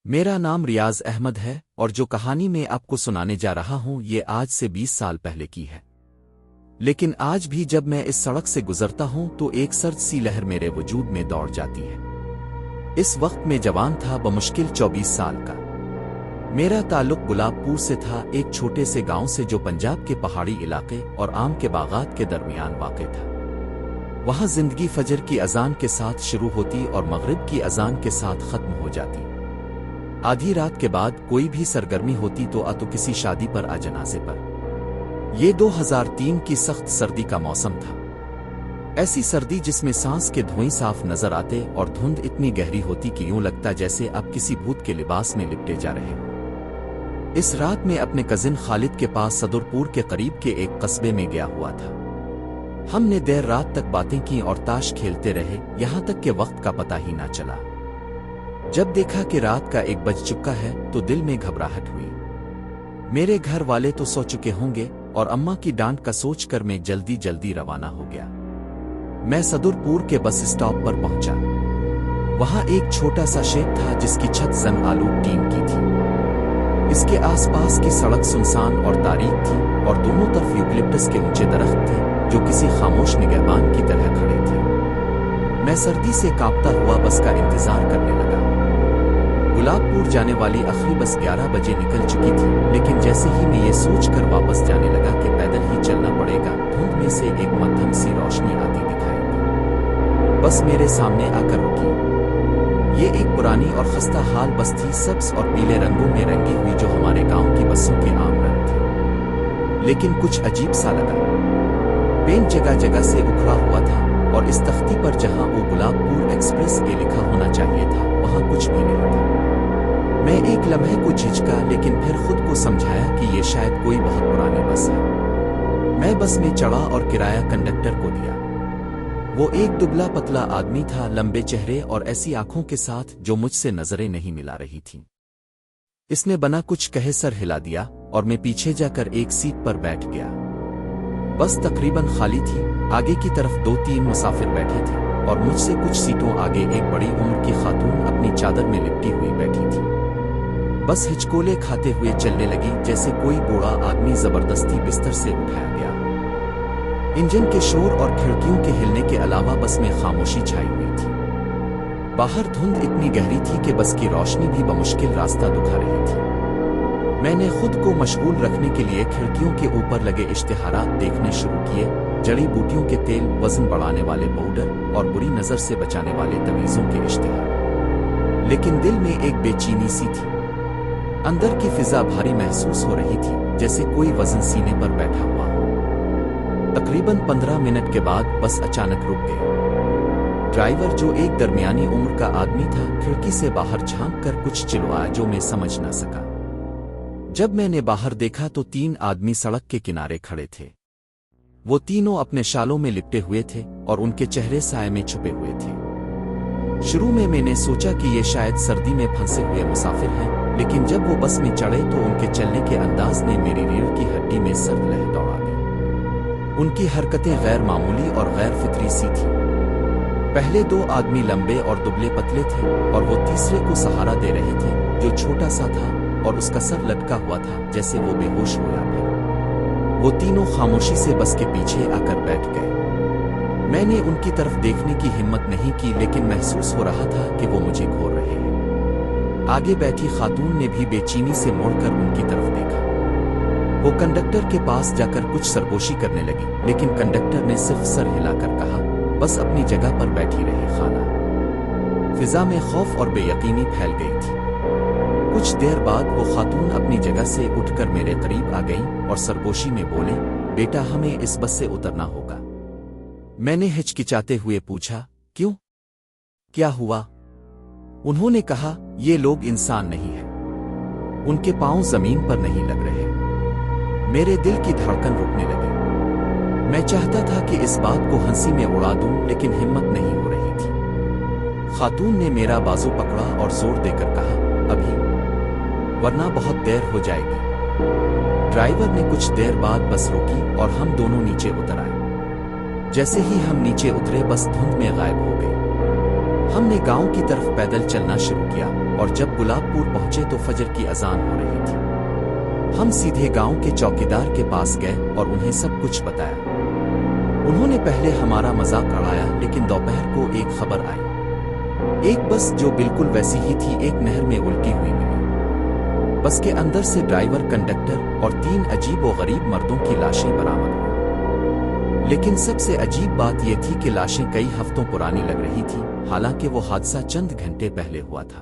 میرا نام ریاض احمد ہے اور جو کہانی میں آپ کو سنانے جا رہا ہوں یہ آج سے 20 سال پہلے کی ہے۔ لیکن آج بھی جب میں اس سڑک سے گزرتا ہوں تو ایک سرد سی لہر میرے وجود میں دوڑ جاتی ہے۔ اس وقت میں جوان تھا، بمشکل 24 سال کا۔ میرا تعلق گلاب پور سے تھا، ایک چھوٹے سے گاؤں سے جو پنجاب کے پہاڑی علاقے اور آم کے باغات کے درمیان واقع تھا۔ وہاں زندگی فجر کی اذان کے ساتھ شروع ہوتی اور مغرب کی اذان کے ساتھ ختم ہو جاتی۔ آدھی رات کے بعد کوئی بھی سرگرمی ہوتی تو کسی شادی پر جنازے پر۔ یہ 2003 کی سخت سردی کا موسم تھا، ایسی سردی جس میں سانس کے دھوئیں صاف نظر آتے اور دھند اتنی گہری ہوتی کہ یوں لگتا جیسے اب کسی بھوت کے لباس میں لپٹے جا رہے ہوں۔ اس رات میں اپنے کزن خالد کے پاس صدرپور کے قریب کے ایک قصبے میں گیا ہوا تھا۔ ہم نے دیر رات تک باتیں کی اور تاش کھیلتے رہے، یہاں تک کہ وقت کا پتہ ہی نہ چلا۔ جب دیکھا کہ رات کا 1 بج چکا ہے تو دل میں گھبراہٹ ہوئی۔ میرے گھر والے تو سو چکے ہوں گے اور اماں کی ڈانٹ کا سوچ کر میں جلدی روانہ ہو گیا۔ میں صدرپور کے بس اسٹاپ پر پہنچا۔ وہاں ایک چھوٹا سا شیڈ تھا جس کی چھت زن آلود ٹین کی تھی۔ اس کے آس پاس کی سڑک سنسان اور تاریک تھی اور دونوں طرف یوکلپٹس کے اونچے درخت تھے جو کسی خاموش نگہبان کی طرح کھڑے تھے۔ میں سردی سے کانپتا ہوا بس کا انتظار کرنے لگا۔ گلاب پور جانے والی آخری بس 11 بجے نکل چکی تھی، لیکن جیسے ہی میں یہ سوچ کر واپس جانے لگا کہ پیدل ہی چلنا پڑے گا، دھند میں سے ایک مدھم سی روشنی آتی دکھائی دی۔ بس میرے سامنے آ کر رکی۔ یہ ایک پرانی اور خستہ حال بس تھی، سبز اور پیلے رنگوں میں رنگی ہوئی جو ہمارے گاؤں کی بسوں کے عام رنگ تھے، لیکن کچھ عجیب سا لگا۔ پینٹ جگہ سے اکھڑا ہوا تھا اور اس تختی پر جہاں وہ گلاب پور ایکسپریس کے لکھا ہونا چاہیے تھا وہاں کچھ بھی نہیں تھا۔ میں ایک لمحے کو جھجکا، لیکن پھر خود کو سمجھایا کہ یہ شاید کوئی بہت پرانی بس ہے۔ میں بس میں چڑھا اور کرایہ کنڈکٹر کو دیا۔ وہ ایک دبلا پتلا آدمی تھا، لمبے چہرے اور ایسی آنکھوں کے ساتھ جو مجھ سے نظریں نہیں ملا رہی تھیں۔ اس نے بنا کچھ کہے سر ہلا دیا اور میں پیچھے جا کر ایک سیٹ پر بیٹھ گیا۔ بس تقریباً خالی تھی، آگے کی طرف 2-3 مسافر بیٹھے تھے اور مجھ سے کچھ سیٹوں آگے ایک بڑی عمر کی خاتون اپنی چادر میں لپٹی ہوئی بیٹھی تھی۔ بس ہچکولے کھاتے ہوئے چلنے لگی جیسے کوئی بوڑھا آدمی زبردستی بستر سے اٹھایا گیا۔ انجن کے شور اور کھڑکیوں کے ہلنے کے علاوہ بس میں خاموشی چھائی ہوئی تھی۔ باہر دھند اتنی گہری تھی کہ بس کی روشنی بھی بمشکل راستہ دکھا رہی تھی۔ میں نے خود کو مشغول رکھنے کے لیے کھڑکیوں کے اوپر لگے اشتہارات دیکھنے شروع کیے، جڑی بوٹیوں کے تیل، وزن بڑھانے والے پاؤڈر اور بری نظر سے بچانے والے تویزوں کے اشتہار۔ لیکن دل میں ایک بے چینی سی تھی، اندر کی فضا بھاری محسوس ہو رہی تھی جیسے کوئی وزن سینے پر بیٹھا ہوا ہو۔ تقریباً 15 منٹ کے بعد بس اچانک رک گئی۔ ڈرائیور جو ایک درمیانی عمر کا آدمی تھا کھڑکی سے باہر جھانک کر کچھ چلوایا جو میں سمجھ نہ سکا۔ جب میں نے باہر دیکھا تو 3 آدمی سڑک کے کنارے کھڑے تھے۔ وہ تینوں اپنے شالوں میں لپٹے ہوئے تھے اور ان کے چہرے سائے میں چھپے ہوئے تھے۔ شروع میں نے سوچا کہ یہ شاید سردی میں پھنسے ہوئے مسافر ہیں، لیکن جب وہ بس میں چڑھے تو ان کے چلنے کے انداز نے میری ریڑھ کی ہڈی میں سرد لہر دوڑا دی۔ ان کی حرکتیں غیر معمولی اور غیر فطری سی تھیں۔ پہلے 2 آدمی لمبے اور دبلے پتلے تھے اور وہ تیسرے کو سہارا دے رہے تھے جو چھوٹا سا تھا اور اس کا سر لٹکا ہوا تھا جیسے وہ بے ہوش ہوا پھر۔ وہ تینوں خاموشی سے بس کے پیچھے آ کر بیٹھ گئے۔ میں نے ان کی طرف دیکھنے کی ہمت نہیں کی، لیکن محسوس ہو رہا تھا کہ وہ مجھے گھور رہے ہیں۔ آگے بیٹھی خاتون نے بھی بے چینی سے موڑ کر ان کی طرف دیکھا۔ وہ کنڈکٹر کے پاس جا کر کچھ سرگوشی کرنے لگی، لیکن کنڈکٹر نے صرف سر ہلا کر کہا، بس اپنی جگہ پر بیٹھی رہی خانہ۔ فضا میں خوف اور بے یقینی پھیل گئی تھی۔ کچھ دیر بعد وہ خاتون اپنی جگہ سے اٹھ کر میرے قریب آ گئی اور سرگوشی میں بولے، بیٹا ہمیں اس بس سے اترنا ہوگا۔ میں نے ہچکچاتے ہوئے پوچھا، کیوں؟ کیا ہوا؟ انہوں نے کہا، یہ لوگ انسان نہیں ہیں، ان کے پاؤں زمین پر نہیں لگ رہے۔ میرے دل کی دھڑکن رکنے لگی۔ میں چاہتا تھا کہ اس بات کو ہنسی میں اڑا دوں، لیکن ہمت نہیں ہو رہی تھی۔ خاتون نے میرا بازو پکڑا اور زور دے کر کہا، ابھی، ورنہ بہت دیر ہو جائے گی۔ ڈرائیور نے کچھ دیر بعد بس روکی اور ہم دونوں نیچے اتر آئے۔ جیسے ہی ہم نیچے اترے بس دھند میں غائب ہو گئی۔ ہم نے گاؤں کی طرف پیدل چلنا شروع کیا اور جب گلاب پور پہنچے تو فجر کی اذان ہو رہی تھی۔ ہم سیدھے گاؤں کے چوکیدار کے پاس گئے اور انہیں سب کچھ بتایا۔ انہوں نے پہلے ہمارا مذاق اڑایا، لیکن دوپہر کو ایک خبر آئی۔ ایک بس جو بالکل ویسی ہی تھی ایک نہر میں الٹی ہوئی ملی۔ بس کے اندر سے ڈرائیور، کنڈکٹر اور 3 عجیب و غریب مردوں کی لاشیں برآمد ہوئیں۔ لیکن سب سے عجیب بات یہ تھی کہ لاشیں کئی ہفتوں پرانی لگ رہی تھیں، حالانکہ وہ حادثہ چند گھنٹے پہلے ہوا تھا۔